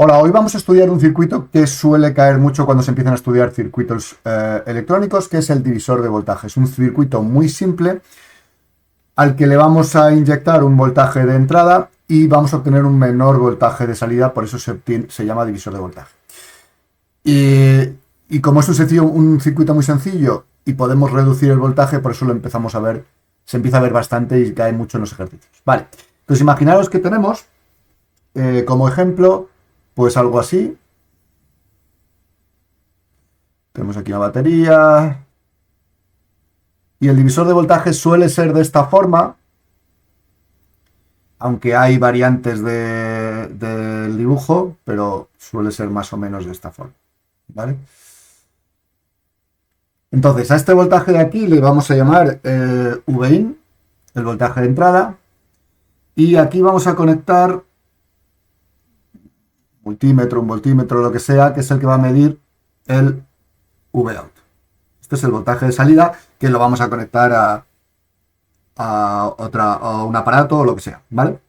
Hola, hoy vamos a estudiar un circuito que suele caer mucho cuando se empiezan a estudiar circuitos electrónicos, que es el divisor de voltaje. Es un circuito muy simple al que le vamos a inyectar un voltaje de entrada y vamos a obtener un menor voltaje de salida, por eso se llama divisor de voltaje. Y como es un circuito muy sencillo y podemos reducir el voltaje, por eso lo empezamos a ver, se empieza a ver bastante y cae mucho en los ejercicios. Vale, entonces imaginaros que tenemos como ejemplo pues algo así. Tenemos aquí una batería. Y el divisor de voltaje suele ser de esta forma. Aunque hay variantes del dibujo, pero suele ser más o menos de esta forma. ¿Vale? Entonces, a este voltaje de aquí le vamos a llamar Vin, el voltaje de entrada. Y aquí vamos a conectar multímetro, un voltímetro, lo que sea, que es el que va a medir el Vout. Este es el voltaje de salida que lo vamos a conectar a un aparato o lo que sea, ¿vale?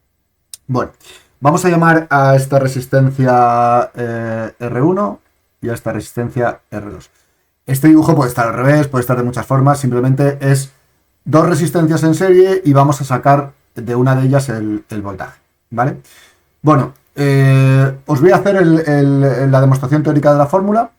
Bueno, vamos a llamar a esta resistencia R1 y a esta resistencia R2. Este dibujo puede estar al revés, puede estar de muchas formas, simplemente es dos resistencias en serie y vamos a sacar de una de ellas el voltaje, ¿vale? Bueno, os voy a hacer la demostración teórica de la fórmula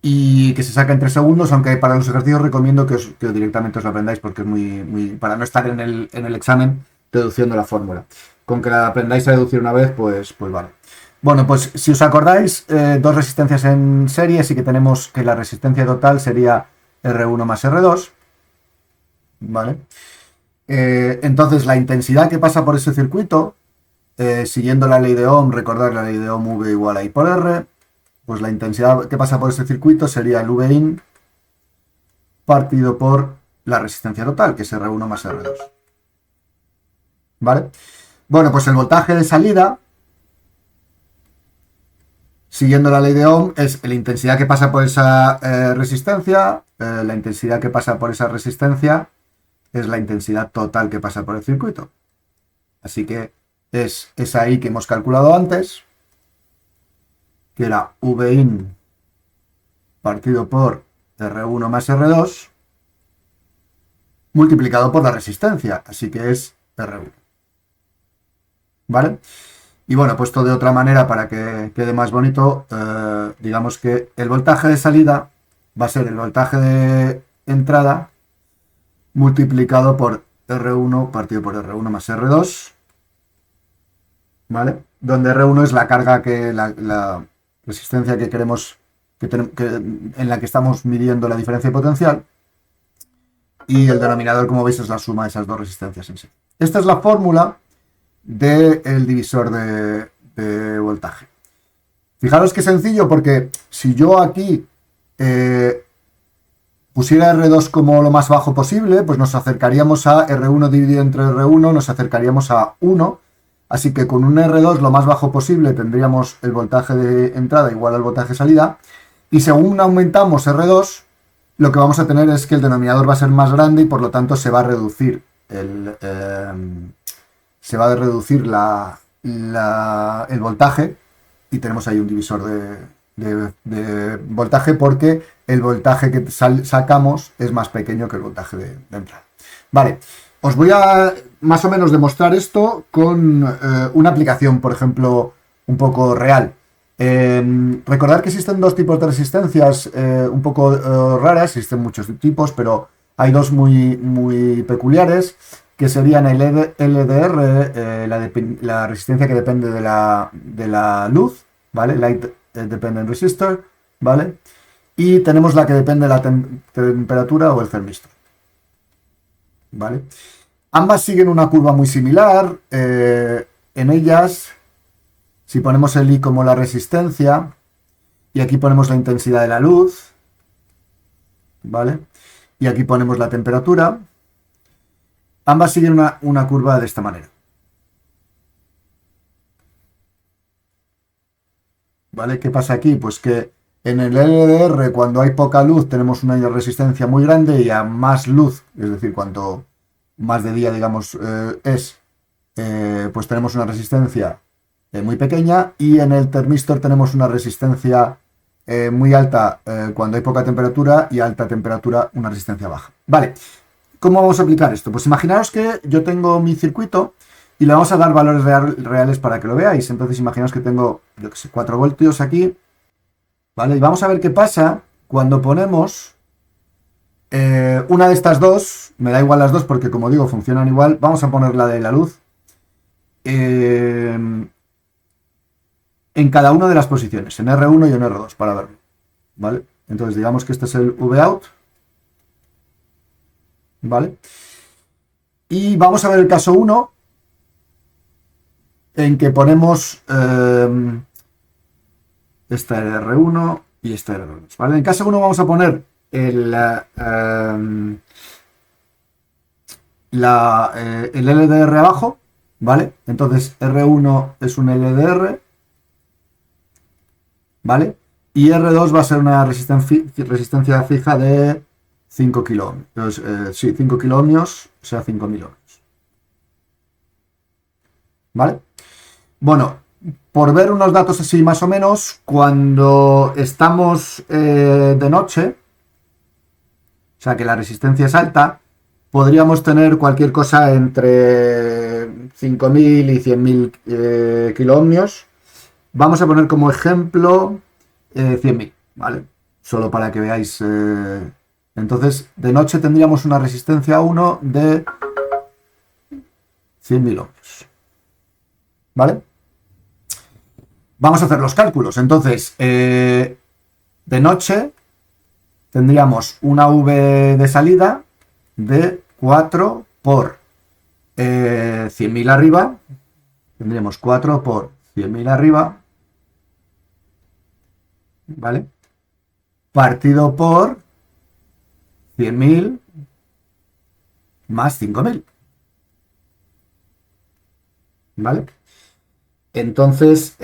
y que se saca en 3 segundos, aunque para los ejercicios recomiendo que directamente os lo aprendáis porque es muy para no estar en el examen deduciendo la fórmula. Con que la aprendáis a deducir una vez, pues vale. Bueno, pues si os acordáis, dos resistencias en serie, así que tenemos que la resistencia total sería R1 más R2, ¿vale? Entonces la intensidad que pasa por ese circuito, siguiendo la ley de Ohm, recordad la ley de Ohm, V igual a I por R, pues la intensidad que pasa por ese circuito sería el Vin partido por la resistencia total, que es R1 más R2. ¿Vale? Bueno, pues el voltaje de salida, siguiendo la ley de Ohm, es la intensidad que pasa por esa resistencia, la intensidad que pasa por esa resistencia es la intensidad total que pasa por el circuito. Así que es esa I que hemos calculado antes, que era Vin partido por R1 más R2, multiplicado por la resistencia, así que es R1. ¿Vale? Y bueno, puesto de otra manera para que quede más bonito, digamos que el voltaje de salida va a ser el voltaje de entrada multiplicado por R1 partido por R1 más R2, ¿vale? Donde R1 es la carga la resistencia que queremos, en la que estamos midiendo la diferencia de potencial, y el denominador, como veis, es la suma de esas dos resistencias en sí. Esta es la fórmula del divisor de voltaje. Fijaros qué sencillo, porque si yo aquí pusiera R2 como lo más bajo posible, pues nos acercaríamos a R1 dividido entre R1, nos acercaríamos a 1, así que con un R2 lo más bajo posible tendríamos el voltaje de entrada igual al voltaje de salida, y según aumentamos R2, lo que vamos a tener es que el denominador va a ser más grande y por lo tanto se va a reducir el voltaje, y tenemos ahí un divisor de voltaje porque el voltaje que sacamos es más pequeño que el voltaje de entrada. Vale, os voy a más o menos demostrar esto con una aplicación, por ejemplo, un poco real. Recordad que existen dos tipos de resistencias un poco raras, existen muchos tipos, pero hay dos muy peculiares, que serían el LDR, la resistencia que depende de la luz, ¿vale? Light Dependent Resistor, ¿vale? Y tenemos la que depende de la temperatura o el termistor, ¿vale? Ambas siguen una curva muy similar. En ellas, si ponemos el I como la resistencia, y aquí ponemos la intensidad de la luz, ¿vale? Y aquí ponemos la temperatura, ambas siguen una curva de esta manera. ¿Vale? ¿Qué pasa aquí? Pues que en el LDR, cuando hay poca luz, tenemos una resistencia muy grande, y a más luz, es decir, cuanto más de día, digamos, pues tenemos una resistencia muy pequeña, y en el termistor tenemos una resistencia muy alta cuando hay poca temperatura y a alta temperatura una resistencia baja. Vale, ¿cómo vamos a aplicar esto? Pues imaginaos que yo tengo mi circuito y le vamos a dar valores reales para que lo veáis. Entonces imaginaos que tengo, yo que sé, 4 voltios aquí, ¿vale? Y vamos a ver qué pasa cuando ponemos una de estas dos, me da igual las dos porque como digo funcionan igual, vamos a poner la de la luz en cada una de las posiciones, en R1 y en R2 para verlo, ¿vale? Entonces digamos que este es el Vout, ¿vale? Y vamos a ver el caso 1 en que ponemos esta R1 y esta R2, ¿vale? En el caso 1 vamos a poner el LDR abajo, ¿vale? Entonces R1 es un LDR, ¿vale? Y R2 va a ser una resistencia fija de 5 kiloohmios. Sí, 5 kiloohmios, o sea, 5000 ohmios. ¿Vale? Bueno, por ver unos datos así más o menos, cuando estamos de noche, o sea que la resistencia es alta, podríamos tener cualquier cosa entre 5000 y 100.000 kiloohmios. Vamos a poner como ejemplo 100.000, ¿vale? Solo para que veáis. Entonces, de noche tendríamos una resistencia 1 de 100.000 ohmios, ¿vale? Vamos a hacer los cálculos. Entonces, de noche tendríamos una V de salida de 4 por 100.000 arriba. Tendríamos 4 por 100.000 arriba, ¿vale? Partido por 100.000 más 5.000, ¿vale? Entonces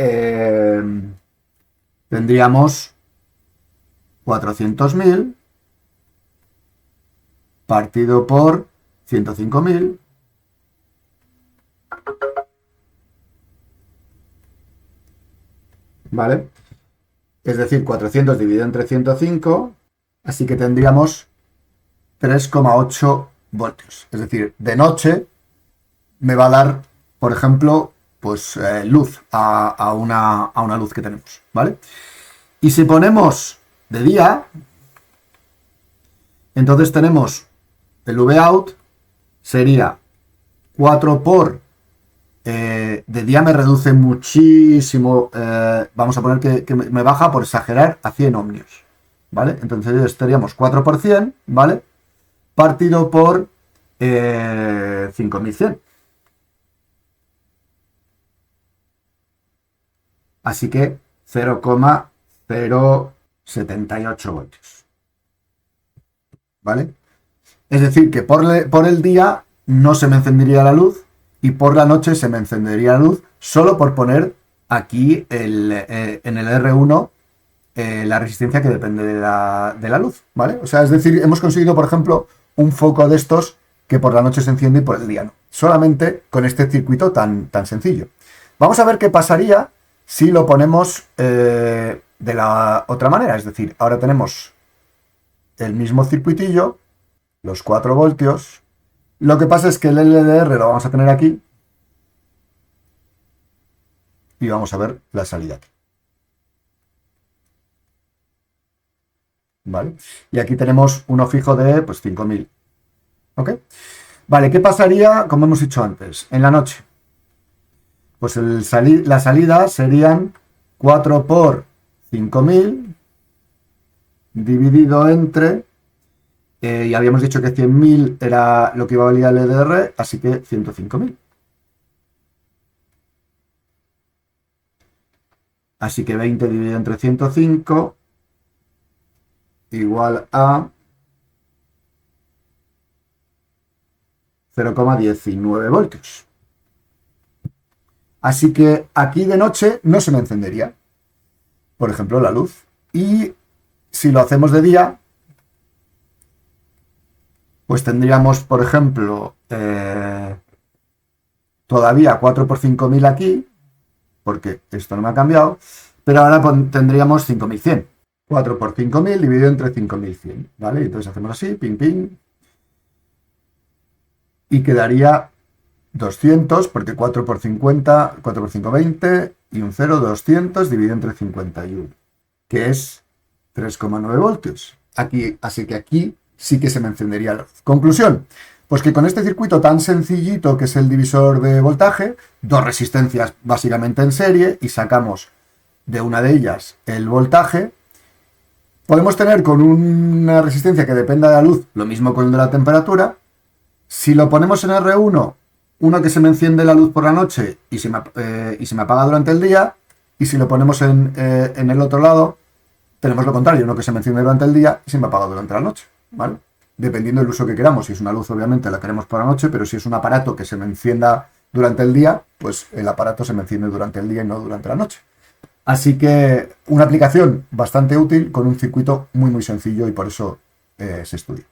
tendríamos 400.000 partido por 105.000, ¿vale? Es decir, 400 dividido entre 105, así que tendríamos 3,8 voltios. Es decir, de noche me va a dar, por ejemplo, pues luz a una luz que tenemos, ¿vale? Y si ponemos de día, entonces tenemos el Vout, sería 4 por... de día me reduce muchísimo, vamos a poner que me baja por exagerar a 100 ohmios, ¿vale? Entonces estaríamos 4 por 100, ¿vale? Partido por 5100. Así que 0,078 voltios, ¿vale? Es decir, que por el día no se me encendería la luz y por la noche se me encendería la luz solo por poner aquí en el R1 la resistencia que depende de la luz, ¿vale? O sea, es decir, hemos conseguido, por ejemplo, un foco de estos que por la noche se enciende y por el día no. Solamente con este circuito tan sencillo. Vamos a ver qué pasaría si lo ponemos de la otra manera. Es decir, ahora tenemos el mismo circuitillo, los 4 voltios. Lo que pasa es que el LDR lo vamos a tener aquí y vamos a ver la salida aquí. ¿Vale? Y aquí tenemos uno fijo de pues 5000. ¿Ok? Vale, ¿qué pasaría, como hemos dicho antes, en la noche? Pues la salida serían 4 por 5000 dividido entre... y habíamos dicho que 100.000 era lo que iba a valer el LDR, así que 105.000. Así que 20 dividido entre 105 igual a 0,19 voltios. Así que aquí de noche no se me encendería, por ejemplo, la luz. Y si lo hacemos de día, pues tendríamos, por ejemplo, todavía 4 por 5000 aquí, porque esto no me ha cambiado, pero ahora tendríamos 5100. 4 por 5000 dividido entre 5100, ¿vale? Entonces hacemos así, ping, ping, y quedaría 200, porque 4 por 50, 4 por 5, 20, y un 0, 200 dividido entre 51, que es 3,9 voltios. Así que aquí sí que se me encendería la luz. Conclusión, pues que con este circuito tan sencillito que es el divisor de voltaje, dos resistencias básicamente en serie, y sacamos de una de ellas el voltaje, podemos tener con una resistencia que dependa de la luz, lo mismo con el de la temperatura. Si lo ponemos en R1, uno que se me enciende la luz por la noche y se me apaga durante el día, y si lo ponemos en el otro lado, tenemos lo contrario, uno que se me enciende durante el día y se me apaga durante la noche, ¿vale? Dependiendo del uso que queramos. Si es una luz, obviamente la queremos por la noche, pero si es un aparato que se me encienda durante el día, pues el aparato se me enciende durante el día y no durante la noche. Así que una aplicación bastante útil con un circuito muy muy sencillo y por eso se estudia.